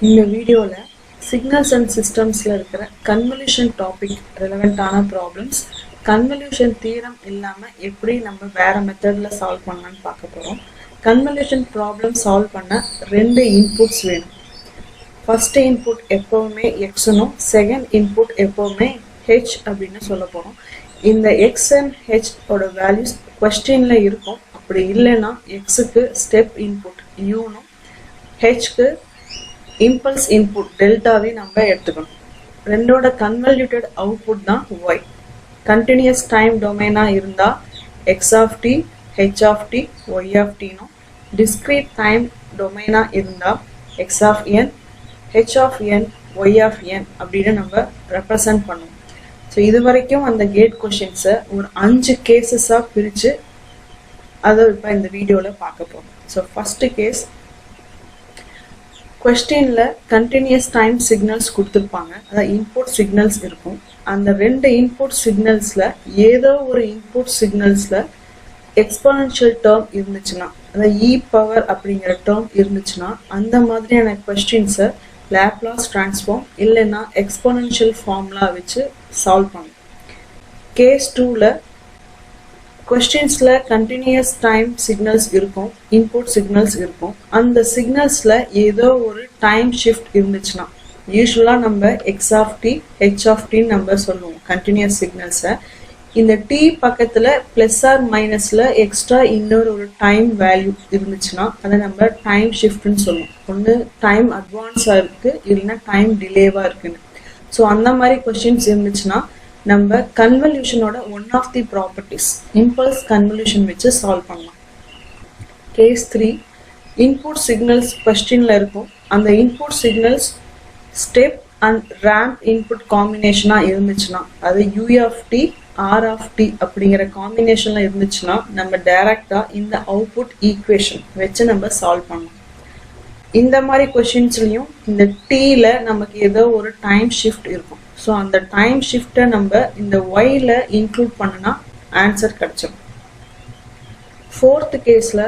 இந்த வீடியோவில் signals and சிஸ்டம்ஸில் இருக்கிற கன்வல்யூஷன் டாபிக் ரெலவெண்ட்டான ப்ராப்ளம்ஸ் கன்வல்யூஷன் தியரம் இல்லாமல் எப்படி நம்ம வேறு மெத்தடில் சால்வ் பண்ணலான்னு பார்க்க போகிறோம். கன்வல்யூஷன் ப்ராப்ளம் சால்வ் பண்ண ரெண்டு இன்புட்ஸ் வேணும். ஃபஸ்ட்டு இன்புட் எப்போவுமே எக்ஸ்னும் செகண்ட் இன்புட் எப்போவுமே ஹெச் அப்படின்னு சொல்ல போகிறோம். இந்த எக்ஸ் அண்ட் ஹெச் ஓட வேல்யூஸ் கொஸ்டினில் இருக்கும். அப்படி இல்லைன்னா எக்ஸுக்கு ஸ்டெப் இன்புட் யூனும் ஹெச்க்கு இம்பல்ஸ் இன்புட் டெல்டாவே நம்ம எடுத்துக்கணும். ரெண்டோட கன்வல்யூட்டட் அவுட்புட் தான் ஒய். கண்டினியூஸ் டைம் டொமைனாக இருந்தால் X of T H of T Y of டினும், டிஸ்கிரீட் டைம் டொமைனாக இருந்தால் X of N H of N Y of N அப்படின்னு நம்ம ரெப்ரசன்ட் பண்ணுவோம். ஸோ இது வரைக்கும் அந்த கேட் கொஷின்ஸை ஒரு 5 கேசஸாக பிரித்து அதை இப்போ இந்த வீடியோவில் பார்க்க போகிறோம். ஸோ ஃபஸ்ட்டு கேஸ், கொஸ்டினில் கண்டினியூஸ் டைம் சிக்னல்ஸ் கொடுத்துருப்பாங்க. அதாவது இன்புட் சிக்னல்ஸ் இருக்கும். அந்த ரெண்டு இன்புட் சிக்னல்ஸில் ஏதோ ஒரு இன்புட் சிக்னல்ஸில் எக்ஸ்போனன்ஷியல் டேர்ம் இருந்துச்சுன்னா, அதாவது இ பவர் அப்படிங்கிற டேர்ம் இருந்துச்சுன்னா அந்த மாதிரியான கொஸ்டின்ஸை லேப்லாஸ் டிரான்ஸ்ஃபார்ம் இல்லைன்னா எக்ஸ்போனன்ஷியல் ஃபார்முலா வச்சு சால்வ் பண்ணும். கேஸ் 2ல் கொஸ்டின்ஸில் கண்டினியூஸ் டைம் சிக்னல்ஸ் இருக்கும், இன்புட் சிக்னல்ஸ் இருக்கும். அந்த சிக்னல்ஸில் ஏதோ ஒரு டைம் ஷிஃப்ட் இருந்துச்சுன்னா, யூஸ்வலாக நம்ம X of T H of டின்னு நம்ம சொல்லுவோம் கண்டினியூஸ் சிக்னல்ஸை. இந்த டி பக்கத்தில் ப்ளஸ் ஆர் மைனஸில் எக்ஸ்ட்ரா இன்னொரு ஒரு டைம் வேல்யூ இருந்துச்சுன்னா அதை நம்ம டைம் ஷிஃப்ட்னு சொல்லுவோம். ஒன்று டைம் அட்வான்ஸாக இருக்குது இல்லைன்னா டைம் டிலேவாக இருக்குன்னு. ஸோ அந்த மாதிரி கொஸ்டின்ஸ் இருந்துச்சுன்னா நம்ம கன்வல்யூஷனோட one of the properties impulse convolution வச்சு சால்வ் பண்ணலாம். கேஸ் 3, இன்புட் சிக்னல்ஸ் கொஸ்டினில் இருக்கும். அந்த input signals step and ramp input காம்பினேஷனாக இருந்துச்சுன்னா, அது U of T R of T அப்படிங்கிற காம்பினேஷனில் இருந்துச்சுன்னா நம்ம டைரக்டாக இந்த அவுட்புட் ஈக்குவேஷன் வச்சு நம்ம சால்வ் பண்ணலாம். இந்த மாதிரி கொஷின்ஸ்லையும் இந்த டீல நமக்கு ஏதோ ஒரு டைம் ஷிஃப்ட் இருக்கும். ஸோ அந்த டைம் ஷிஃப்டை நம்ம இந்த ஒய்ல இன்க்ளூட் பண்ணனா ஆன்சர் கிடைச்சிடும். 4th கேஸில்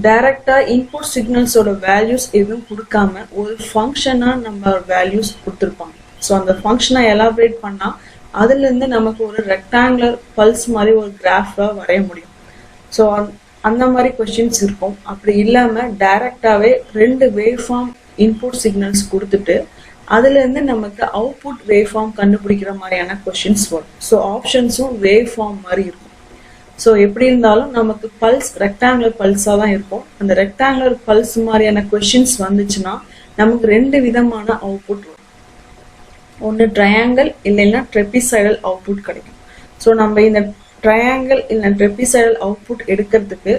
டைரக்டாக இன்புட் சிக்னல்ஸோட வேல்யூஸ் எதுவும் கொடுக்காம ஒரு ஃபங்க்ஷனாக நம்ம வேல்யூஸ் கொடுத்துருப்பாங்க. ஸோ அந்த ஃபங்க்ஷனை எலாபரேட் பண்ணால் அதுலேருந்து நமக்கு ஒரு ரெக்டாங்குலர் பல்ஸ் மாதிரி ஒரு கிராஃபாக வரைய முடியும். ஸோ அந்த மாதிரி கொஸ்டின்ஸ் இருக்கும். அப்படி இல்லாமல் டைரக்டாகவே ரெண்டு வேவ் ஃபார்ம் இன்புட் சிக்னல்ஸ் கொடுத்துட்டு அதுலேருந்து நமக்கு அவுட்புட் வேவ் ஃபார்ம் கண்டுபிடிக்கிற மாதிரியான கொஸ்டின்ஸ் வரும். ஸோ ஆப்ஷன்ஸும் வேவ் ஃபார்ம் மாதிரி இருக்கும். ஸோ எப்படி இருந்தாலும் நமக்கு பல்ஸ் ரெக்டாங்குலர் பல்ஸாக தான் இருக்கும். அந்த ரெக்டாங்குலர் பல்ஸ் மாதிரியான கொஸ்டின்ஸ் வந்துச்சுன்னா நமக்கு ரெண்டு விதமான அவுட்புட் வரும். ஒன்று ட்ரையாங்கிள் இல்லைன்னா ட்ரெபிசைடல் அவுட்புட் கிடைக்கும். ஸோ நம்ம இந்த ட்ரையாங்கிள் இல்லை ட்ரெபிசைடல் அவுட்புட் எடுக்கிறதுக்கு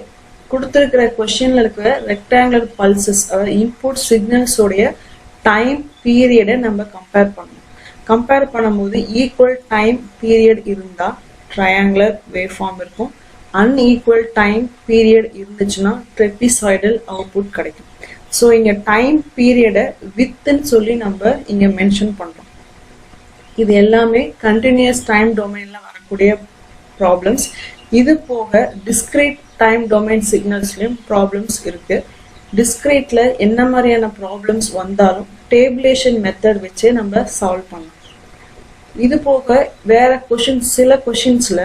கொடுத்துருக்கிற கொஸ்டின்ல இருக்கிற ரெக்டாங்குலர் பல்சஸ் அதாவது இன்புட் சிக்னல்ஸோடைய டைம் பீரியடை நம்ம கம்பேர் பண்ணணும். கம்பேர் பண்ணும்போது ஈக்குவல் டைம் பீரியட் இருந்தால் ட்ரையாங்குலர் வேவ் ஃபார்ம் இருக்கும். அன்ஈக்குவல் டைம் பீரியட் இருந்துச்சுன்னா ட்ரெபிசாய்டல் அவுட்புட் கிடைக்கும். ஸோ இங்கே டைம் பீரியடை வித்துன்னு சொல்லி நம்ம இங்கே மென்ஷன் பண்ணுறோம். இது எல்லாமே கண்டினியூஸ் டைம் டொமைனில் வரக்கூடிய ப்ராப்ளம்ஸ். இது போக டிஸ்கிரீட் டைம் டொமைன் சிக்னல்ஸ்லையும் ப்ராப்ளம்ஸ் இருக்குது. டிஸ்கிரீட்ல என்ன மாதிரியான ப்ராப்ளம்ஸ் வந்தாலும் டேபிளேஷன் மெத்தட் வச்சே நம்ம சால்வ் பண்ணலாம். இது போக வேற கொஷின்ஸ், சில கொஷின்ஸ்ல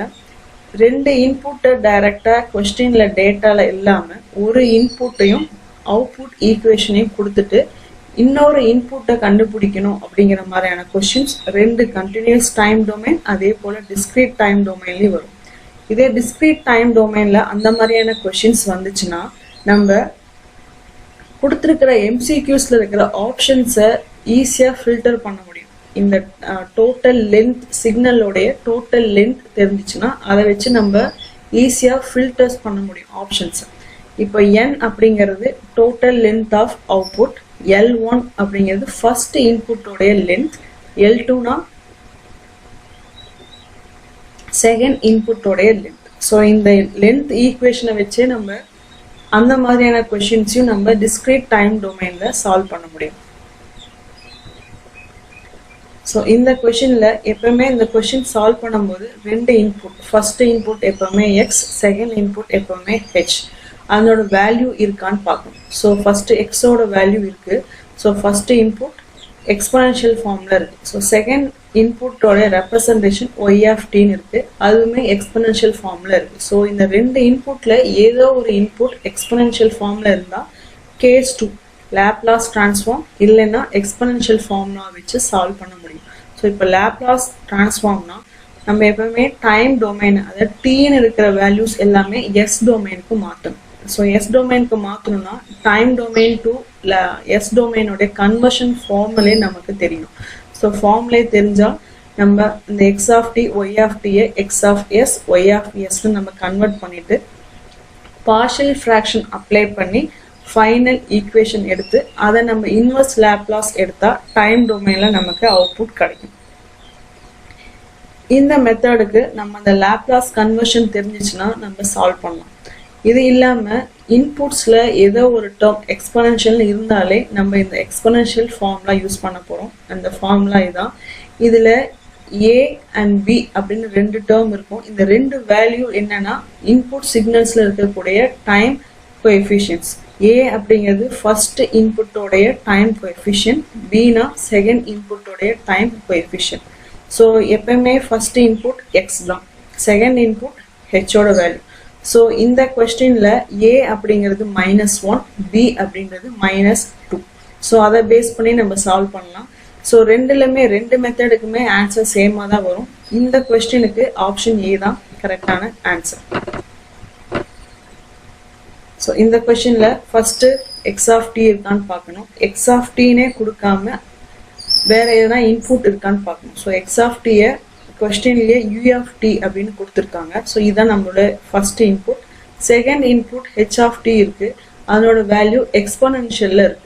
ரெண்டு இன்புட்டை டைரக்டா கொஸ்டின்ல டேட்டால இல்லாம ஒரு இன்புட்டையும் அவுட்புட் ஈக்குவேஷனையும் கொடுத்துட்டு இன்னொரு இன்புட்டை கண்டுபிடிக்கணும் அப்படிங்கிற மாதிரியான கொஷின்ஸ் ரெண்டு கண்டினியூஸ் டைம் டொமைன் அதே போல டிஸ்கிரீட் டைம் டொமைன்லயும் வரும். இதே டிஸ்கிரீட் டைம் டொமைன்ல அந்த மாதிரியான கொஷின்ஸ் வந்துச்சுன்னா நம்ம கொடுத்துருக்கிற எம்சிக்யூஸ்ல இருக்கிற ஆப்ஷன்ஸை ஈஸியாக ஃபில்டர் பண்ண முடியும். இந்த டோட்டல் லென்த் சிக்னலோடைய டோட்டல் லென்த் தெரிஞ்சிச்சுன்னா அதை வச்சு நம்ம ஈஸியாக ஃபில்டர்ஸ் பண்ண முடியும் ஆப்ஷன்ஸை. இப்போ n அப்படிங்கிறது total length of output, L1 அப்படிங்கிறது ஃபர்ஸ்ட் இன்புட்டோடைய லென்த், L2னா செகண்ட் இன்புட்டோடைய லென்த். ஸோ இந்த லென்த் ஈக்குவேஷனை வச்சே நம்ம அந்த மாதிரியான கொஷின்ஸையும் நம்ம டிஸ்கிரீட் டைம் டொமைன்ல சால்வ் பண்ண முடியும். ஸோ இந்த கொஷின்ல எப்பவுமே இந்த கொஷின் சால்வ் பண்ணும்போது ரெண்டு இன்புட், ஃபர்ஸ்ட் இன்புட் எப்பவுமே எக்ஸ், செகண்ட் இன்புட் எப்பவுமே ஹெச், அதனோட வேல்யூ இருக்கான்னு பார்க்கணும். ஸோ ஃபர்ஸ்ட் எக்ஸோட வேல்யூ இருக்கு. ஸோ ஃபர்ஸ்ட் இன்புட் எக்ஸ்பனன்ஷியல் ஃபார்ம்ல இருக்கு. ஸோ செகண்ட் இன்புட்டோட ரெப்ரசன்டேஷன் ஒய் ஆஃப் டின்னு இருக்கு, அதுவுமே எக்ஸ்பனன்ஷியல் ஃபார்ம்ல இருக்கு. ஸோ இந்த ரெண்டு இன்புட்ல ஏதோ ஒரு இன்புட் எக்ஸ்பனன்ஷியல் ஃபார்ம்ல இருந்தா கேஸ் 2 லேப்லாஸ் டிரான்ஸ்ஃபார்ம் இல்லைன்னா எக்ஸ்பனன்ஷியல் ஃபார்ம்னா வச்சு சால்வ் பண்ண முடியும். ஸோ இப்போ லேப்லாஸ் டிரான்ஸ்ஃபார்ம்னா நம்ம எப்பவுமே டைம் டொமைன், அதாவது டீன்னு இருக்கிற வேல்யூஸ் எல்லாமே எஸ் டொமைனுக்கு மாற்றணும். ஸோ எஸ் டொமைனுக்கு மாற்றணும்னா டைம் டொமைன் டு எஸ் டொமைனோடைய கன்வர்ஷன் ஃபார்முலே நமக்கு தெரியும். ஸோ ஃபார்முலே தெரிஞ்சால் நம்ம இந்த X of T Y of டியை X of S Y of எஸ்ன்னு நம்ம கன்வெர்ட் பண்ணிட்டு பார்ஷியல் ஃப்ராக்ஷன் அப்ளை பண்ணி ஃபைனல் ஈக்குவேஷன் எடுத்து அதை நம்ம இன்வர்ஸ் லேப்லாஸ் எடுத்தா டைம் டொமைன்ல நமக்கு அவுட்புட் கிடைக்கும். இந்த மெத்தடுக்கு நம்ம அந்த லேப்லாஸ் கன்வர்ஷன் தெரிஞ்சிச்சுன்னா நம்ம சால்வ் பண்ணலாம். இது இல்லாம இன்புட்ஸ்ல ஏதோ ஒரு டேர்ம் எக்ஸ்பனன்ஷியல் இருந்தாலே நம்ம இந்த எக்ஸ்பனன்ஷியல் ஃபார்முலா யூஸ் பண்ண போறோம். அந்த ஃபார்முலா இதான். இதுல ஏ அண்ட் பி அப்படின்னு ரெண்டு டேர்ம் இருக்கும். இந்த ரெண்டு வேல்யூ என்னன்னா இன்புட் சிக்னல்ஸ்ல இருக்கக்கூடிய டைம் கோஎஃபிஷியன்ட்ஸ். ஏ அப்படிங்கிறது ஃபர்ஸ்ட் இன்புட்டோடைய டைம் கோஎஃபிஷியன்ட், பினா செகண்ட் இன்புட்டோடைய டைம் கோஎஃபிஷியன்ட். ஸோ எப்பவுமே ஃபர்ஸ்ட் இன்புட் எக்ஸ் தான், செகண்ட் இன்புட் ஹெச்சோட வேல்யூ. ஸோ இந்த கொஸ்டின்ல ஏ அப்படிங்கிறது -1, பி அப்படிங்கிறது -2. ஸோ அதை பேஸ் பண்ணி நம்ம சால்வ் பண்ணலாம். ஸோ ரெண்டு மெத்தடுக்குமே ஆன்சர் சேமா தான் வரும். இந்த கொஸ்டினுக்கு ஆப்ஷன் ஏ தான் கரெக்டான ஆன்சர். ஸோ இந்த கொஸ்டின்ல ஃபர்ஸ்ட் எக்ஸ் ஆஃப் டி இருக்கான்னு பார்க்கணும். எக்ஸ் ஆஃப் டீனே கொடுக்காம வேற எதனா இன்புட் இருக்கான்னு பார்க்கணும். ஸோ எக்ஸ் ஆஃப் டியை கொஸ்டின்லயே யூ ஆஃப் டி அப்படின்னு கொடுத்துருக்காங்க. ஸோ இதுதான் நம்மளோட first input. Second input H of T இருக்கு, அதனோட வேல்யூ எக்ஸ்பனன்ஷியல்ல இருக்கு.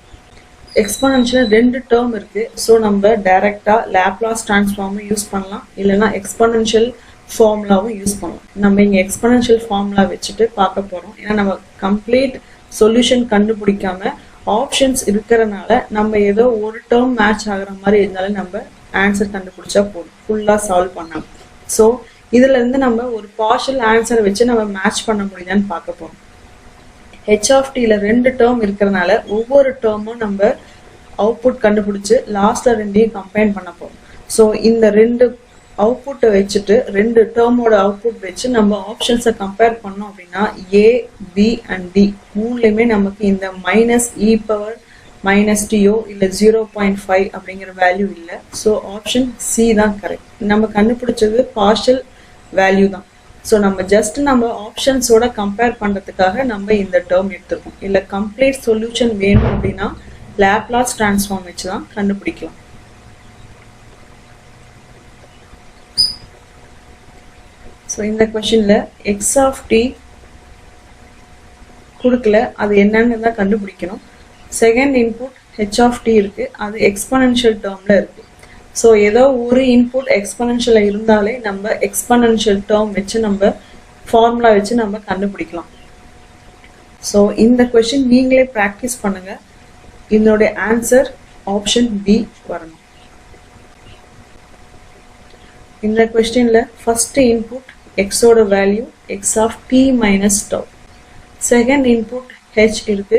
எக்ஸ்பனன்ஷியல் ரெண்டு டேர்ம் இருக்கு. ஸோ நம்ம டைரக்டா லேப்லாஸ் டிரான்ஸ்ஃபார்மும் யூஸ் பண்ணலாம், இல்லைன்னா எக்ஸ்பனன்ஷியல் ஃபார்முலாவும் யூஸ் பண்ணலாம். நம்ம இங்க எக்ஸ்பனன்ஷியல் ஃபார்முலா வச்சுட்டு பார்க்க போறோம். ஏன்னா நம்ம கம்ப்ளீட் சொல்யூஷன் கண்டுபிடிக்காம ஆப்ஷன்ஸ் இருக்கிறனால நம்ம ஏதோ ஒரு டேர்ம் மேட்ச் ஆகுற மாதிரி இருந்தாலும் நம்ம ஆன்சர் கண்டுபிடிச்சா போதும், ஃபுல்லா சால்வ் பண்ணலாம். ஸோ இதுல இருந்து நம்ம ஒரு பார்ஷியல் ஆன்சரை வச்சு நம்ம மேட்ச் பண்ண முடியுதான்னு பார்க்க போறோம். ஹெச் ஆஃப் டில ரெண்டு டேர்ம் இருக்கிறனால ஒவ்வொரு டேர்மும் நம்ம அவுட்புட் கண்டுபிடிச்சு லாஸ்ட்ல ரெண்டையும் கம்பைன் பண்ண போறோம். ஸோ இந்த ரெண்டு அவுட்புட்டை வச்சுட்டு ரெண்டு டேர்மோட அவுட்புட் வச்சு நம்ம ஆப்ஷன்ஸை கம்பேர் பண்ணோம் அப்படின்னா ஏ பி அண்ட் டி மூணுலையுமே நமக்கு இந்த -e⁻−to இல்ல 0.5 அப்படிங்கிற வேல்யூ இல்லை. ஸோ ஆப்ஷன் சி தான் கரெக்ட். நம்ம கண்டுபிடிச்சது பார்ஷியல் வேல்யூ தான். ஸோ நம்ம ஜஸ்ட் நம்ம ஆப்ஷன்ஸோட கம்பேர் பண்றதுக்காக நம்ம இந்த டேர்ம் எடுத்துருக்கோம். இல்ல கம்ப்ளீட் சொல்யூஷன் வேணும் அப்படின்னா லேப்லாஸ் டிரான்ஸ்ஃபார்ம் வச்சு தான் கண்டுபிடிக்கலாம். ஸோ இந்த கொஸ்டின்ல எக்ஸ் ஆஃப் டி கொடுக்கல, அது என்னன்னு தான் கண்டுபிடிக்கணும். Second input H of T இருக்கு, அது எக்ஸ்பனன்ஷியல் டேர்ம்ல இருக்கு. ஸோ ஏதோ ஒரு இன்புட் எக்ஸ்பனன்ஷியல் இருந்தாலே நம்ம எக்ஸ்பனன்ஷியல் டேர்ம் வச்சு நம்ம ஃபார்முலா வச்சு நம்ம கண்டுபிடிக்கலாம். ஸோ இந்த கொஸ்டின் நீங்களே ப்ராக்டிஸ் பண்ணுங்க. இதனுடைய ஆன்சர் ஆப்ஷன் பி வரணும். இந்த கொஸ்டின்ல ஃபர்ஸ்ட் இன்புட் எக்ஸோட value x of T minus tau, second input H இருக்கு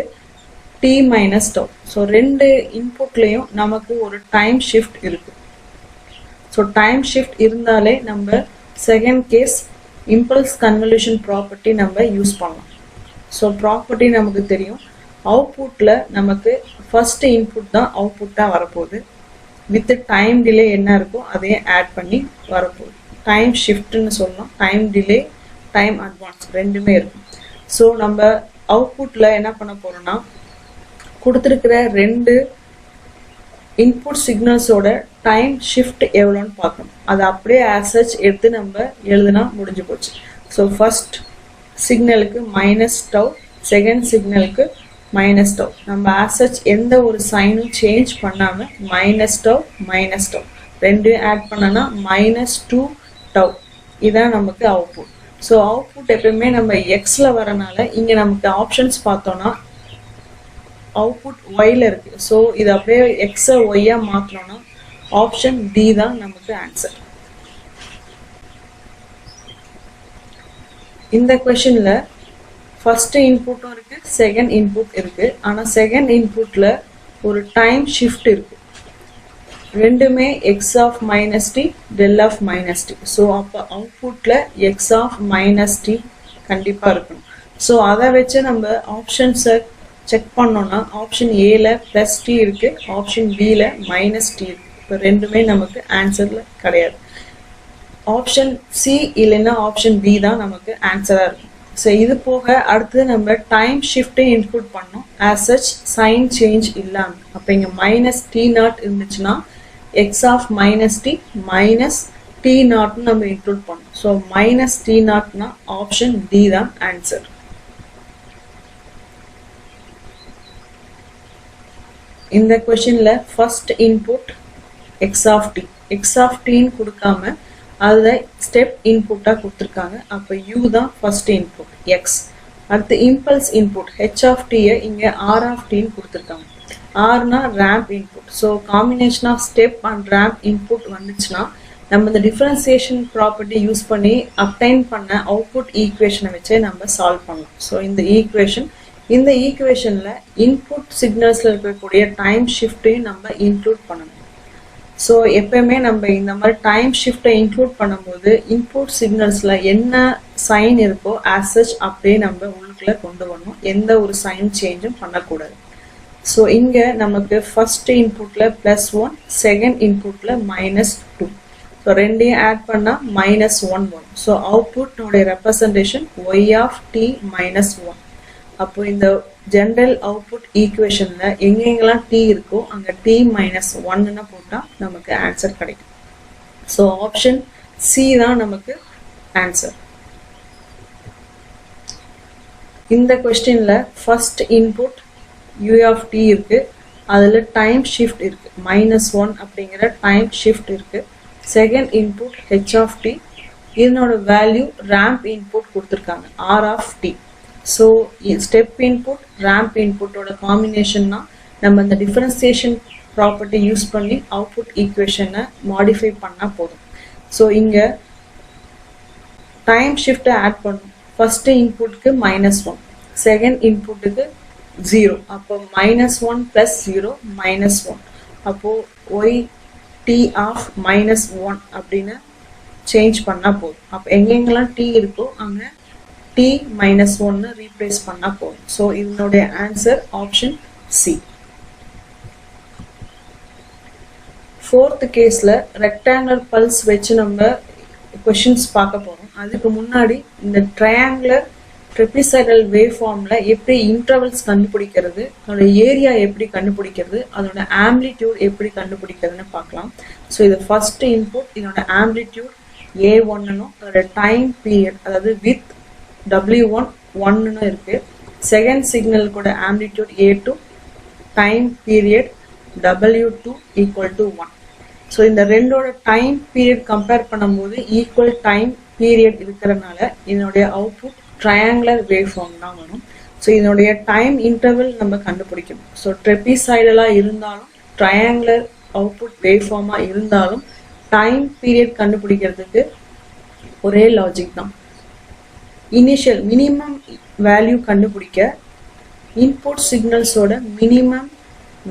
டி மைனஸ் டவ். ஸோ ரெண்டு இன்புட்லையும் நமக்கு ஒரு டைம் ஷிஃப்ட் இருக்கு. ஸோ டைம் ஷிஃப்ட் இருந்தாலே நம்ம second case impulse convolution property நம்ம யூஸ் பண்ணலாம். ஸோ ப்ராப்பர்ட்டி நமக்கு தெரியும். அவுட்புட்ல நமக்கு ஃபர்ஸ்ட் இன்புட் தான் அவுட்புட்டா வரப்போகுது. வித் டைம் டிலே என்ன இருக்கோ அதையும் ஆட் பண்ணி வரப்போகுது. டைம் ஷிஃப்ட்னு சொல்லலாம், டைம் டிலே டைம் அட்வான்ஸ் ரெண்டுமே இருக்கும். ஸோ நம்ம அவுட்புட்ல என்ன பண்ண போறோம்னா கொடுத்துருக்கிற ரெண்டு இன்புட் சிக்னல்ஸோட டைம் ஷிஃப்ட் எவ்வளோன்னு பார்க்கணும். அதை அப்படியே ஆசச் எடுத்து நம்ம எழுதுனா முடிஞ்சு போச்சு. ஸோ ஃபர்ஸ்ட் சிக்னலுக்கு -τ, செகண்ட் சிக்னலுக்கு -τ. நம்ம ஆசச் எந்த ஒரு சைனும் சேஞ்ச் பண்ணாம -τ ரெண்டையும் ஆட் பண்ணனா -2τ. இதான் நமக்கு அவுட்புட். ஸோ அவுட்புட் எப்பயுமே நம்ம எக்ஸ்ல வரனால இங்க நமக்கு ஆப்ஷன்ஸ் பார்த்தோம்னா அவுட்புட் ஒய்ல இருக்கு. ஸோ இது அப்படியே எக்ஸ ஒய்யா மாற்றணும்னா ஆப்ஷன் டி தான் நமக்கு ஆன்சர். இந்த கொஸ்டின்ல ஃபர்ஸ்ட் இன்புட்டும் இருக்கு, செகண்ட் இன்புட் இருக்கு. ஆனா செகண்ட் இன்புட்ல ஒரு டைம் ஷிஃப்ட் இருக்கு. ரெண்டுமே x of minus t del of minus t. So அப்போ அவுட்புட்ல x of minus t கண்டிப்பா இருக்கணும். ஸோ அதை வச்சு நம்ம ஆப்ஷன்ஸை செக் பண்ணோம்னா ஆப்ஷன் ஏல பிளஸ் டி இருக்கு, ஆப்ஷன் பில மைனஸ் டி இருக்கு. இப்போ ரெண்டுமே நமக்கு ஆன்சர்ல கிடையாது. ஆப்ஷன் சி இல்லைன்னா ஆப்ஷன் பி தான் நமக்கு ஆன்சரா இருக்கும். ஸோ இது போக அடுத்தது நம்ம டைம் ஷிஃப்டை இன்க்ளூட் பண்ணோம். ஆஸ் சச் சைன் சேஞ்ச் இல்லாமல். அப்போ இங்கே மைனஸ் டி நாட் இருந்துச்சுன்னா X of minus T minus T நாட்னு நம்ம இன்க்ளூட் பண்ணோம். ஸோ மைனஸ் டி நாட்னா ஆப்ஷன் டி தான் ஆன்சர். இந்த கொஸ்டின்ல first input X of T, X of டின்னு கொடுக்காம அதுல ஸ்டெப் இன்புட்டா கொடுத்துருக்காங்க. அப்போ யூ தான் ஃபர்ஸ்ட் இன்புட் எக்ஸ். அடுத்து இம்பல்ஸ் இன்புட் ஹெச் ஆஃப் டியை இங்க ஆர் ஆஃப் டின்னு கொடுத்துருக்காங்க. ஆர்னா ramp input. So combination of step and ramp input வந்துச்சுன்னா நம்ம இந்த டிஃபரன்சியேஷன் ப்ராப்பர்ட்டி யூஸ் பண்ணி அப்டைன் பண்ண அவுட்புட் ஈக்குவேஷனை வச்சே நம்ம சால்வ் பண்ணலாம். ஸோ இந்த ஈக்குவேஷன்ல இன்புட் சிக்னல்ஸ்ல இருக்கக்கூடிய டைம் ஷிஃப்டையும் நம்ம இன்க்ளூட் பண்ணணும். ஸோ எப்பயுமே நம்ம இந்த மாதிரி டைம் ஷிஃப்டை இன்க்ளூட் பண்ணும்போது இன்புட் சிக்னல்ஸ்ல என்ன சைன் இருக்கோ ஆஸ் சச் அப்படியே நம்ம உள்ளுக்குள்ள கொண்டு வரணும். எந்த ஒரு சைன் சேஞ்சும் பண்ணக்கூடாது. ஸோ இங்க நமக்கு ஃபர்ஸ்ட் இன்புட்ல +1, செகண்ட் இன்புட்ல -2. ஸோ ரெண்டையும் ஆட் பண்ணா -1 வரும். ஸோ அவுட்புட்டோடைய ரெப்ரசன்டேஷன் y ஆஃப் t -1. அப்போ இந்த ஜெனரல் அவுட்புட் ஈக்குவேஷன்ல எங்கெங்கெல்லாம் t இருக்கோ அங்க t -1ன்னு போட்டா நமக்கு ஆன்சர் கிடைக்கும். ஸோ ஆப்ஷன் சி தான் நமக்கு ஆன்சர். இந்த கொஸ்டின்ல first input u of t இருக்கு, அதுல டைம் ஷிஃப்ட் இருக்கு, -1 அப்படிங்கிற டைம் ஷிஃப்ட் இருக்கு. Second input h of t, இதனோட வேல்யூ ரேம்ப் இன்புட் கொடுத்துருக்காங்க r of t. So step input ramp இன்புட்டோட காம்பினேஷன்னா நம்ம இந்த டிஃபரன்சியேஷன் ப்ராப்பர்ட்டி யூஸ் பண்ணி அவுட்புட் ஈக்குவேஷனை மாடிஃபை பண்ணா போதும். ஸோ இங்க டைம் ஷிஃப்டை ஆட் பண்ணும். ஃபர்ஸ்ட் இன்புட்க்கு -1, செகண்ட் இன்புட்டுக்கு 0. அப்போ -1 + 0 -1. அப்போ y t ஆஃப் -1 அப்படின்னு சேஞ்ச் பண்ணா போதும். அப்போ எங்கெங்கெல்லாம் t இருக்கோ அங்க t -1 ரீப்ளேஸ் பண்ணா போதும். ஸோ இதனுடைய ஆன்சர் ஆப்ஷன் சி. ஃபோர்த் கேஸ்ல ரெக்டாங்குலர் பல்ஸ் வச்சு நம்ம கொஸ்டின்ஸ் பார்க்க போறோம். அதுக்கு முன்னாடி இந்த ட்ரையாங்குலர் ட்ரெபிசைடல் வேவ் ஃபார்ம்ல எப்படி இன்டர்வல்ஸ் கண்டுபிடிக்கிறது, அதோட ஏரியா எப்படி கண்டுபிடிக்கிறது, அதோட ஆம்ப்ளிடியூட் எப்படி கண்டுபிடிக்கிறதுன்னு பார்க்கலாம். ஸோ இது ஃபர்ஸ்ட் இன்புட், இதோட ஆம்ப்ளிடியூட் A1னும் அதோட டைம் பீரியட் அதாவது வித் W1 1ன்னு இருக்கு. செகண்ட் சிக்னல் கூட amplitude A2, time period W2 = 1. So இந்த ரெண்டோட டைம் பீரியட் கம்பேர் பண்ணும்போது ஈக்குவல் டைம் பீரியட் இருக்கிறதுனால இதனுடைய அவுட்புட் ட்ரையாங்குலர் வேவ் ஃபார்ம் தான் வரும். ஸோ இதனுடைய டைம் இன்டர்வல் நம்ம கண்டுபிடிக்கணும். ஸோ ட்ரெபிசைடலா இருந்தாலும் ட்ரையாங்குலர் அவுட்புட் வேவ் ஃபார்மா இருந்தாலும் டைம் பீரியட் கண்டுபிடிக்கிறதுக்கு ஒரே லாஜிக் தான். இனிஷியல் மினிமம் வேல்யூ கண்டுபிடிக்க இன்புட் சிக்னல்ஸோட மினிமம்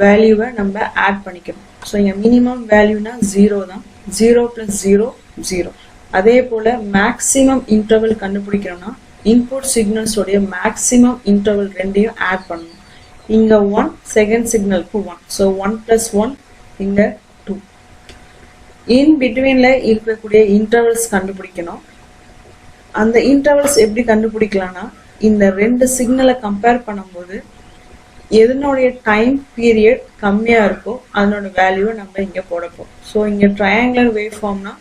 வேல்யூவை நம்ம ஆட் பண்ணிக்கணும். ஸோ இங்கே மினிமம் வேல்யூனா 0 தான். 0 + 0 0. அதே போல மேக்சிமம் இன்டர்வல் கண்டுபிடிக்கணும்னா இன்புட் சிக்னல்ஸோடைய மேக்சிமம் இன்டர்வல் ரெண்டையும் ஆட் பண்ணணும். இங்க 1, செகண்ட் சிக்னலுக்கு 1. ஸோ 1 + 1 இங்க 2. இன் பிட்வீன்ல இருக்கக்கூடிய இன்டர்வல்ஸ் கண்டுபிடிக்கணும். அந்த இன்டர்வல்ஸ் எப்படி கண்டுபிடிக்கலாம்னா இந்த ரெண்டு சிக்னலை கம்பேர் பண்ணும்போது எதனுடைய டைம் பீரியட் கம்மியா இருக்கோ அதனோட வேல்யூவை நம்ம இங்க போட போறோம். ஸோ இங்க ட்ரையாங்குலர் வேவ் ஃபார்ம்னா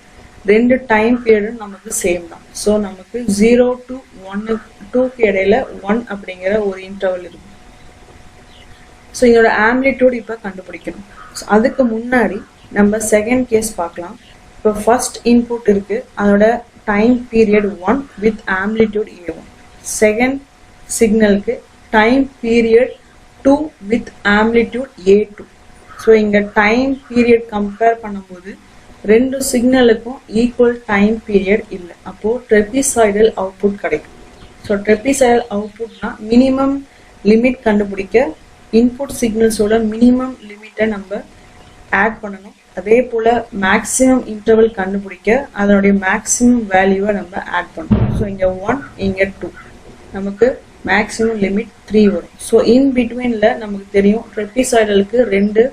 ரெண்டு டைம் பீரியடும் நமக்கு சேம் தான். ஸோ நமக்கு 0 to 1 2க்கு இடையில 1 அப்படிங்கிற ஒரு இன்டர்வல் இருக்கும். ஸோ இதோட ஆம்ப்ளிடியூட் இப்போ கண்டுபிடிக்கணும். ஸோ அதுக்கு முன்னாடி நம்ம செகண்ட் கேஸ் பார்க்கலாம். இப்போ ஃபர்ஸ்ட் இன்புட் இருக்கு, அதோட time period 1 with amplitude A1. Second சிக்னலுக்கு time period 2 with amplitude A2. So இங்க டைம் பீரியட் கம்பேர் பண்ணும்போது ரெண்டு சிக்னலுக்கும் ஈக்குவல் டைம் பீரியட் இல்லை. அப்போ ட்ரெபிசாய்டல் அவுட்புட் கிடைக்கும். ஸோ ட்ரெபிசாய்டல் அவுட்புட்னா மினிமம் லிமிட் கண்டுபிடிக்க இன்புட் சிக்னல்ஸோட மினிமம் லிமிட்டை நம்ம ஆட் பண்ணணும். அதே போல் மேக்ஸிமம் இன்டர்வல் கண்டுபிடிக்க அதனுடைய மேக்ஸிமம் வேல்யூவை நம்ம ஆட் பண்ணணும். ஸோ இங்கே 1 இங்கே 2 நமக்கு மேக்ஸிமம் லிமிட் 3 வரும். ஸோ இன் பிட்வீனில் நமக்கு தெரியும் ட்ரெப்பிசாய்டலுக்கு 2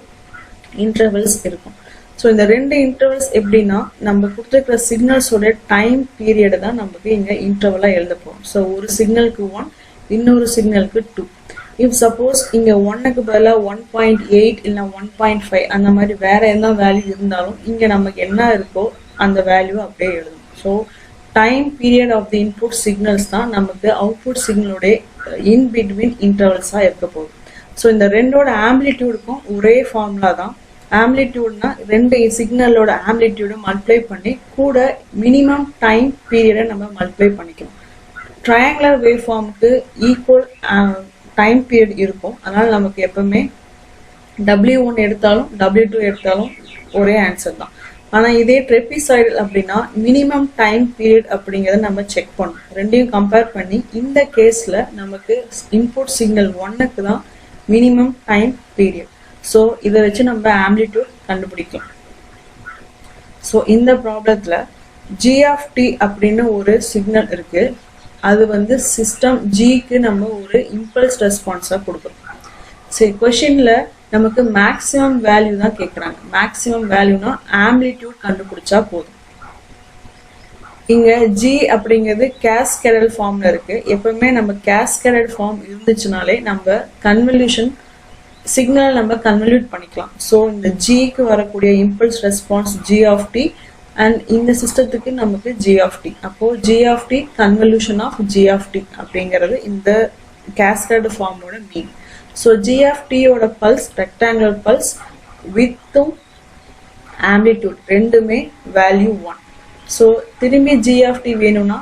இன்டர்வல்ஸ் இருக்கும். ஸோ இந்த 2 இன்டர்வல்ஸ் எப்படின்னா நம்ம கொடுத்துருக்கிற சிக்னல்ஸோட டைம் பீரியடை தான் நமக்கு இங்கே இன்டர்வலாக எழுத போகிறோம். ஸோ ஒரு சிக்னலுக்கு 1, இன்னொரு சிக்னலுக்கு 2. இஃப் சப்போஸ் இங்கே 1க்கு பதிலாக 1.8 இல்லை 1.5 அந்த மாதிரி வேற எந்த வேல்யூ இருந்தாலும் இங்கே நமக்கு என்ன இருக்கோ அந்த வேல்யூ அப்படியே எழுதணும். So time period of the input signals தான் நமக்கு அவுட்புட் சிக்னலோட இன் பிட்வீன் இன்டர்வல்ஸாக இருக்க போகுது. ஸோ இந்த ரெண்டோட ஆம்பிளிடியூடுக்கும் ஒரே ஃபார்முலா தான். ஆம்பிளிடியூட்னா 2 சிக்னலோட ஆம்பிளிடியூடை மல்டிப்ளை பண்ணி கூட மினிமம் டைம் பீரியடை நம்ம மல்டிப்ளை பண்ணிக்கணும். ட்ரையாங்குலர் வேவ் ஃபார்முக்கு ஈக்குவல் டைம் பீரியட் இருக்கும். அதனால நமக்கு எப்பவுமே W1 எடுத்தாலும் W2 எடுத்தாலும் ஒரே ஆன்சர் தான். ஆனால் இதே ட்ரெப்பிசாய்டல் அப்படின்னா மினிமம் டைம் பீரியட் அப்படிங்கிறத நம்ம செக் பண்ணணும். ரெண்டையும் கம்பேர் பண்ணி இந்த கேஸில் நமக்கு இன்புட் சிக்னல் 1க்கு தான் மினிமம் டைம் பீரியட். ஸோ இதை வச்சு நம்ம ஆம்பிளிடியூட் கண்டுபிடிக்கலாம். ஸோ இந்த ப்ராப்ளத்தில் g(t) அப்படின்னு ஒரு சிக்னல் இருக்கு. அது வந்து சிஸ்டம் ஜிக்கு நம்ம ஒரு இம்பல்ஸ் ரெஸ்பான்ஸாக கொடுக்குறோம். சரி, கொஷின்ல நமக்கு மேக்ஸிமம் வேல்யூ தான் கேட்குறாங்க. மேக்ஸிமம் வேல்யூனா ஆம்பிளிடியூட் கண்டுபிடிச்சா போதும். இங்க ஜி அப்படிங்கிறது கேஸ்கேடல் ஃபார்ம்ல இருக்கு. எப்பவுமே நம்ம கேஸ்கேடல் ஃபார்ம் இருந்துச்சுனாலே நம்ம கன்வல்யூஷன் சிக்னல் நம்ம கன்வல்யூட் பண்ணிக்கலாம். ஸோ இந்த ஜிக்கு வரக்கூடிய இம்பல்ஸ் ரெஸ்பான்ஸ் g(t) அண்ட் இந்த சிஸ்டத்துக்கு நமக்கு g(t). அப்போ g(t) கன்வல்யூஷன் ஆஃப் g(t) அப்படிங்கிறது இந்த கேஸ்கேட் ஃபார்மோட மீன். ஸோ g(t)யோட பல்ஸ் ரெக்டாங்குலர் பல்ஸ் வித்தும் ஆம்பிளிடியூட் ரெண்டுமே வேல்யூ 1. ஸோ திரும்பி g(t) வேணும்னா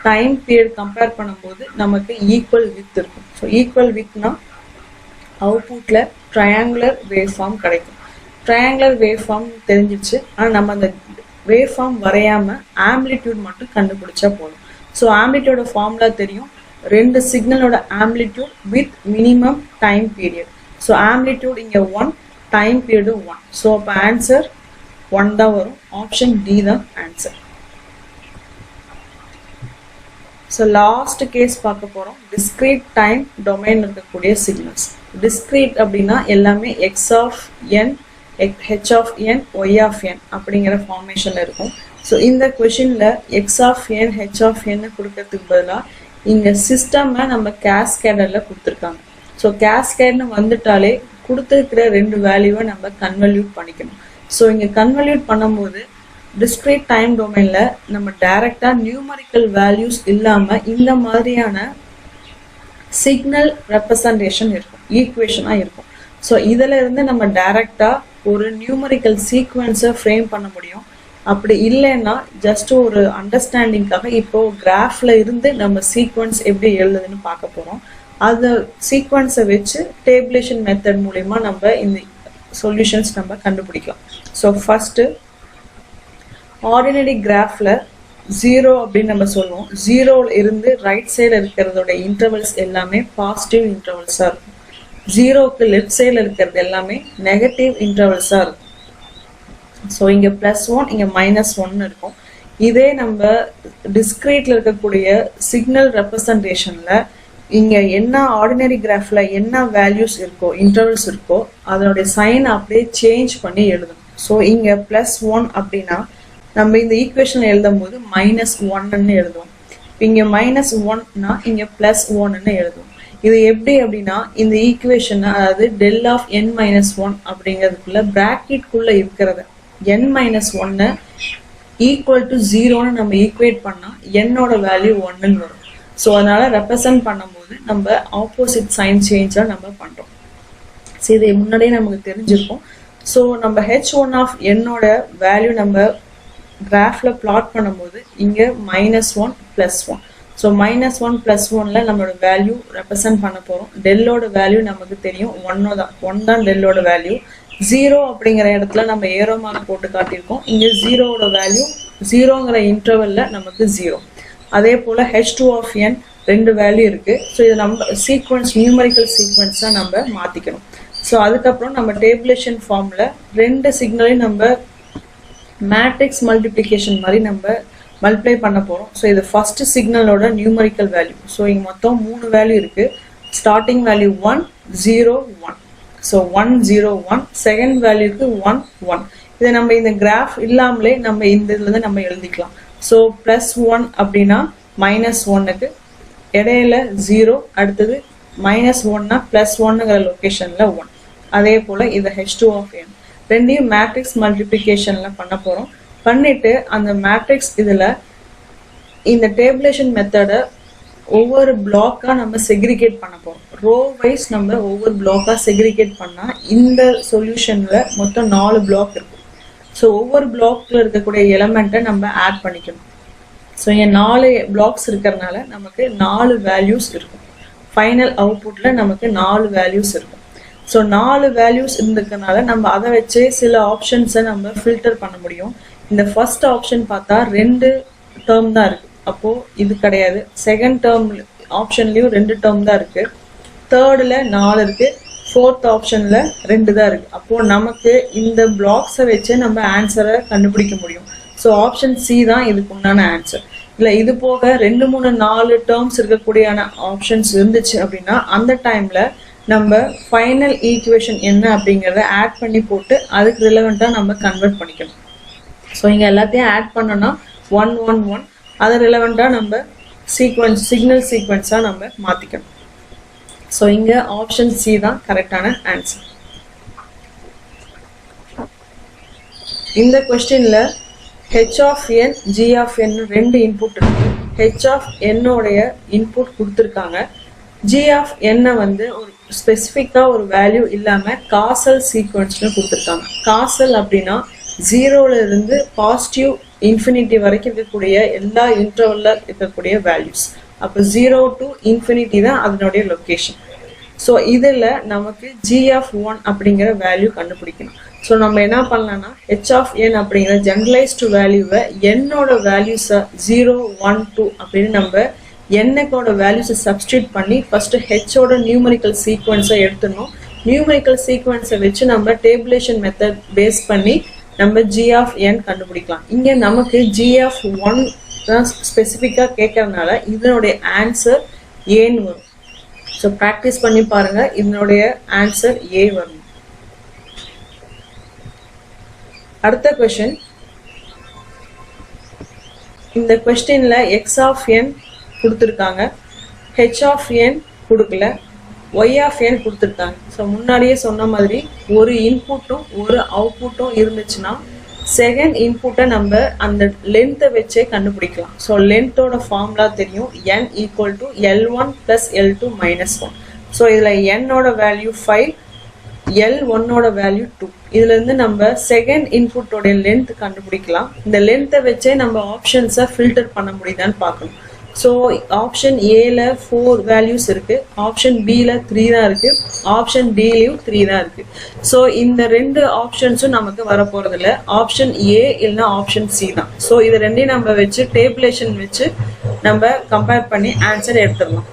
டைம் பீரியட் கம்பேர் பண்ணும்போது நமக்கு ஈக்குவல் வித் இருக்கும். ஸோ ஈக்குவல் வித்னா அவுட்புட்ல ட்ரையாங்குலர் வேவ் ஃபார்ம் கிடைக்கும். ட்ரையாங்குலர் வேவ் ஃபார்ம் தெரிஞ்சிச்சு. ஆனால் நம்ம அந்த வேவ் ஃபார்ம் வரையாம ஆம்பிளிடியூட் மட்டும் கண்டுபிடிச்சா போதும். ஸோ ஆம்பிளிடியூட ஃபார்முலா தெரியும். 2 சிக்னலோட amplitude with minimum time period. So amplitude இங்கே 1, டைம் பீரியடு 1. ஸோ அப்போ ஆன்சர் 1 தான் வரும். ஆப்ஷன் டி தான் ஆன்சர். ஸோ லாஸ்ட் கேஸ் பார்க்க போகிறோம். டிஸ்கிரீட் டைம் டொமைன் இருக்கக்கூடிய சிக்னல்ஸ். டிஸ்கிரீட் அப்படின்னா எல்லாமே x(n), h(n), y(n) அப்படிங்கிற ஃபார்மேஷன்ல இருக்கும். ஸோ இந்த கொஷின்ல x(n), h(n) கொடுக்கறதுக்கு பதிலாக இங்க சிஸ்டம்ல நம்ம கேஸ்கேடர்ல கொடுத்துருக்காங்க. ஸோ கேஸ்கேட்னு வந்துட்டாலே கொடுத்துருக்கிற 2 வேல்யூவை நம்ம கன்வல்யூட் பண்ணிக்கணும். ஸோ இங்க கன்வல்யூட் பண்ணும்போது டிஸ்கிரீட் டைம் டொமைன்ல நம்ம டைரக்டா நியூமரிக்கல் வேல்யூஸ் இல்லாம இந்த மாதிரியான சிக்னல் ரெப்ரசன்டேஷன் இருக்கும், ஈக்குவேஷனா இருக்கும். ஸோ இதுல இருந்து நம்ம டைரக்டா ஒரு நியூமரிக்கல் சீக்வன்ஸை ஃப்ரேம் பண்ண முடியும். அப்படி இல்லைன்னா ஜஸ்ட் ஒரு அண்டர்ஸ்டாண்டிங்காக இப்போ கிராஃப்ல இருந்து நம்ம சீக்வன்ஸ் எப்படி எழுதுன்னு பார்க்க போறோம். அந்த சீக்வன்ஸை வச்சு டேபிளேஷன் மெத்தட் மூலமா நம்ம இந்த சொல்யூஷன்ஸ் நம்ம கண்டுபிடிக்கலாம். ஸோ ஃபர்ஸ்ட் ஆர்டினரி கிராஃப்ல 0 அப்படின்னு நம்ம சொல்லுவோம். 0ல இருந்து ரைட் சைடில் இருக்கிறதோட இன்டர்வல்ஸ் எல்லாமே பாசிட்டிவ் இன்டர்வல்ஸா இருக்கும். 0க்கு லெஃப்ட் சைடில் இருக்கிறது எல்லாமே நெகட்டிவ் இன்டர்வல்ஸா இருக்கும். ஸோ இங்க +1 இங்க -1 இருக்கும். இதே நம்ம டிஸ்கிரீட்ல இருக்கக்கூடிய சிக்னல் ரெப்ரசன்டேஷன்ல இங்க என்ன ஆர்டினரி கிராஃப்ல என்ன வேல்யூஸ் இருக்கோ, இன்டர்வல்ஸ் இருக்கோ, அதனுடைய சைன் அப்படியே சேஞ்ச் பண்ணி எழுதணும். ஸோ இங்க +1 அப்படின்னா நம்ம இந்த ஈக்குவேஷன் எழுதும் போது -1ன்னு எழுதுவோம். இங்க -1னா இங்க +1ன்னு எழுதுவோம். இது எப்படி அப்படின்னா இந்த ஈக்குவேஷன் அதாவது del(n-1) அப்படிங்கிறதுக்குள்ள பிராக்கெட்குள்ள இருக்கிறத n-1 ஈக்குவல் டு 0ன்னு நம்ம ஈக்குவேட் பண்ணா என்னோட வேல்யூ 1ன்னு வரும். ஸோ அதனால ரெப்ரசன்ட் பண்ணும்போது நம்ம ஆப்போசிட் சைன் சேஞ்சா நம்ம பண்றோம். ஸோ இது முன்னாடியே நமக்கு தெரிஞ்சிருக்கும். ஸோ நம்ம h1(n)ஓட வேல்யூ நம்ம கிராஃப்ல பிளாட் பண்ணும்போது இங்க -1 +1. ஸோ -1 +1ல நம்மளோட வேல்யூ ரெப்ரசன்ட் பண்ண போறோம். டெல்லோட வேல்யூ நமக்கு தெரியும் 1 தான் டெல்லோட வேல்யூ. 0 அப்படிங்கிற இடத்துல நம்ம ஏரோ மார்க் போட்டு காட்டியிருக்கோம். இங்க 0வோட வேல்யூ 0ங்கிற இன்டர்வல்ல நமக்கு 0. அதே போல h2(n) ரெண்டு வேல்யூ இருக்கு. ஸோ இது நம்ம சீக்வன்ஸ் நியூமரிக்கல் சீக்வன்ஸ் தான் நம்ம மாத்திக்கணும். ஸோ அதுக்கப்புறம் நம்ம டேபிளேஷன் ஃபார்ம்ல ரெண்டு சிக்னலையும் நம்ம மேட்ரிக்ஸ் மல்டிப்ளிகேஷன் மாதிரி நம்ம மல்டிப்ளை பண்ண போறோம். ஸோ இது ஃபர்ஸ்ட் சிக்னலோட நியூமரிக்கல் வேல்யூ. ஸோ இங்க மொத்தம் 3 வேல்யூ இருக்கு. Starting value 1 0 1. ஸோ 1 0 1. செகண்ட் வேல்யூக்கு 1 1. இதை நம்ம இந்த கிராஃப் இல்லாமலே நம்ம இந்த இதுல இருந்து நம்ம எழுதிக்கலாம். ஸோ +1 அப்படின்னா -1க்கு இடையில 0, அடுத்தது -1னா +1ங்கிற லொகேஷன்ல 1. அதே போல இது H2 of n ரெண்டையும் மேட்ரிக்ஸ் மல்டிப்ளிகேஷன்ல பண்ண போறோம். பண்ணிட்டு அந்த மேட்ரிக்ஸ் இதுல இந்த டேபிளேஷன் மெத்தடை ஒவ்வொரு பிளாக்கா நம்ம செக்ரிகேட் பண்ண போறோம். ரோ வைஸ் நம்ம ஒவ்வொரு பிளாக்கா செக்ரிகேட் பண்ணா இந்த சொல்யூஷன்ல மொத்தம் 4 பிளாக் இருக்கும். ஸோ ஒவ்வொரு பிளாக்ல இருக்கக்கூடிய எலமெண்ட்டை நம்ம ஆட் பண்ணிக்கணும். ஸோ இங்க 4 பிளாக்ஸ் இருக்கிறதுனால நமக்கு 4 வேல்யூஸ் இருக்கும். ஃபைனல் அவுட்புட்ல நமக்கு 4 வேல்யூஸ் இருக்கும். ஸோ 4 வேல்யூஸ் இருந்ததுனால நம்ம அதை வச்சு சில ஆப்ஷன்ஸை நம்ம ஃபில்டர் பண்ண முடியும். இந்த ஃபர்ஸ்ட் ஆப்ஷன் பார்த்தா 2 டேர்ம் தான் இருக்கு. அப்போ இது கிடையாது. செகண்ட் டேர்ம் ஆப்ஷன்லயும் 2 டேர்ம் தான் இருக்கு. தேர்ட்ல 4 இருக்கு. ஃபோர்த் ஆப்ஷன்ல 2 தான் இருக்கு. அப்போ நமக்கு இந்த பிளாக்ஸை வச்சு நம்ம ஆன்சரை கண்டுபிடிக்க முடியும். ஸோ ஆப்ஷன் சி தான் இதுக்கு உண்டான ஆன்சர். இல்லை இது போக 2 3 4 டேர்ம்ஸ் இருக்கக்கூடியான ஆப்ஷன்ஸ் இருந்துச்சு அப்படின்னா அந்த டைம்ல நம்ம ஃபைனல் ஈக்குவேஷன் என்ன அப்படிங்கிறத ஆட் பண்ணி போட்டு அதுக்கு ரிலவெண்டா நம்ம கன்வெர்ட் பண்ணிக்கணும். ஸோ இங்க எல்லாத்தையும் ஆட் பண்ணோம்னா 1 1 1 அதை ரிலவெண்டா நம்ம சிக்னல் சீக்வன்ஸா நம்ம மாத்திக்கணும். ஸோ இங்க ஆப்ஷன் சி தான் கரெக்டான ஆன்சர். இந்த கொஸ்டின்ல h of n g of n ரெண்டு இன்புட் இருக்கு. h of n உடைய இன்புட் கொடுத்துருக்காங்க. g of n வந்து ஒரு ஸ்பெசிஃபிக்கா ஒரு வேல்யூ இல்லாம காசல் சீக்வன்ஸ்னு கொடுத்துருக்காங்க. காசல் அப்படின்னா 0ல இருந்து பாசிட்டிவ் இன்ஃபினிட்டி வரைக்கும் இருக்கக்கூடிய எல்லா இன்டர்வல்ல இருக்கக்கூடிய வேல்யூஸ். அப்போ 0 to infinity தான் அதனுடைய லொகேஷன். ஸோ இதுல நமக்கு g of 1 அப்படிங்கிற வேல்யூ கண்டுபிடிக்கணும். ஸோ நம்ம என்ன பண்ணலாம்னா h of n அப்படிங்கிற ஜெனரலைஸ்டு வேல்யூவை என்னோட வேல்யூஸை 0 1 2 அப்படின்னு நம்ம என்னோட வேல்யூஸை சப்ஸ்டியூட் பண்ணி ஃபர்ஸ்ட் ஹெச்சோட நியூமரிக்கல் சீக்வன்ஸை எடுத்துடணும். நியூமரிக்கல் சீக்வன்ஸை வச்சு நம்ம டேபிளேஷன் மெத்தட் பேஸ் பண்ணி நம்ம g of n கண்டுபிடிக்கலாம். இங்க நமக்கு g of 1 தான் ஸ்பெசிஃபிக்கா கேட்கறதுனால இதனுடைய ஆன்சர் ஏன்னு வரும். ஸோ ப்ராக்டிஸ் பண்ணி பாருங்க. இதனுடைய ஆன்சர் ஏ வரும். அடுத்த கொஸ்டின். இந்த கொஸ்டின்ல x of n கொடுத்துருக்காங்க, h of n கொடுக்கல, y of n கொடுத்துருக்காங்க. ஸோ முன்னாடியே சொன்ன மாதிரி ஒரு இன்புட்டும் ஒரு அவுட்புட்டும் இருந்துச்சுன்னா செகண்ட் இன்புட்டை நம்ம அந்த லென்த்தை வச்சே கண்டுபிடிக்கலாம். ஸோ லென்த்தோட ஃபார்முலா தெரியும். n = L1 + L2 - 1. ஸோ இதுல n-ஓட வேல்யூ 5, L1-ஓட வேல்யூ 2. இதுல இருந்து நம்ம செகண்ட் இன்புட்டோட லென்த் கண்டுபிடிக்கலாம். இந்த லென்த்தை வச்சே நம்ம ஆப்ஷன்ஸை ஃபில்டர் பண்ண முடியுதான்னு பார்க்கணும். ஸோ ஆப்ஷன் ஏல 4 வேல்யூஸ் இருக்கு, ஆப்ஷன் பில 3 தான் இருக்கு, ஆப்ஷன் டிலையும் 3 தான் இருக்கு. ஸோ இந்த 2 ஆப்ஷன்ஸும் நமக்கு வரப்போறது இல்லை. ஆப்ஷன் ஏ இல்லைன்னா ஆப்ஷன் சி தான். ஸோ இது ரெண்டையும் நம்ம வச்சு டேபிளேஷன் வச்சு நம்ம கம்பேர் பண்ணி ஆன்சர் எடுத்துடலாம்.